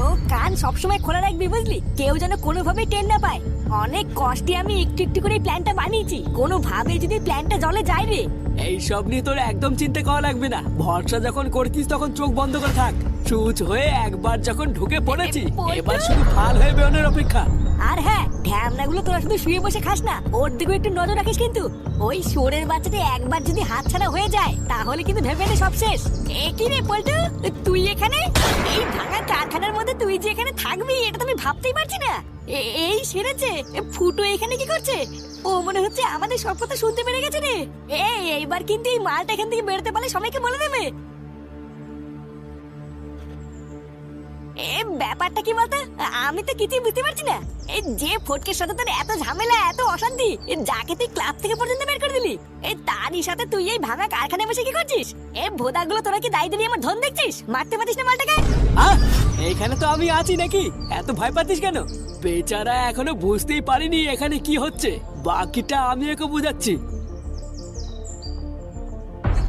চোখ কান সবসময় খোলা রাখবি, বুঝলি? কেউ যেন কোনোভাবেই টের না পায়। অনেক কষ্টে আমি একটু একটু করে প্ল্যানটা বানিয়েছি, কোনোভাবে যদি প্ল্যানটা জলে যায় রে। এইসব নিয়ে তোর একদম চিন্তা করা লাগবে না। ভরসা যখন করছিস তখন চোখ বন্ধ করে থাক। চুজ হয়ে একবার যখন ঢুকে পড়েছি, এবার শুধু ফাল হয়ে বেরোনোর অপেক্ষা। আর হ্যাঁ, ঢ্যামনাগুলো তোরা শুধু শুয়ে বসে খাস না, ওর দিকেও একটু নজর রাখিস কিন্তু। ওই শোরের বাচ্চাটা একবার যদি হাতছাড়া হয়ে যায় তাহলে কিন্তু ভেবে নে সব শেষ। এ কি রে পল্টু, তুই এখানে? এই ভাঙা কারখানার মধ্যে তুই যে এখানে থাকবি এটা তো আমি ভাবতেই পারছি না। এই সেরেছে। ফুটো এখানে কি করছে? ও মনে হচ্ছে আমাদের সব কথা শুনতে পেরে গেছে রে। এইবার কিন্তু এই মালটা এখান থেকে বেরোতে পারলে সবাইকে বলে দেবে। ব্যাপারটা কি বলতো, আমি তো কিছুই বুঝতে পারছি না। এই যে ফটকের সাথে তোর এত ঝামেলা, এত অশান্তি, যাকে তুই ক্লাব থেকে পর্যন্ত বের করে দিলি, তারই সাথে তুই এই ভাঙা কারখানায় বসে কি করছিস? ভোদাগুলো তোরা কি দায়িত্ব নিয়ে আমার ধন দেখছিস? মারতে পারিস না মালটাকে? এইখানে তো আমি আছি নাকি, এত ভয় পাচ্ছিস কেন? বেচারা এখনো বুঝতেই পারিনি এখানে কি হচ্ছে, বাকিটা আমি ওকে বুঝাচ্ছি।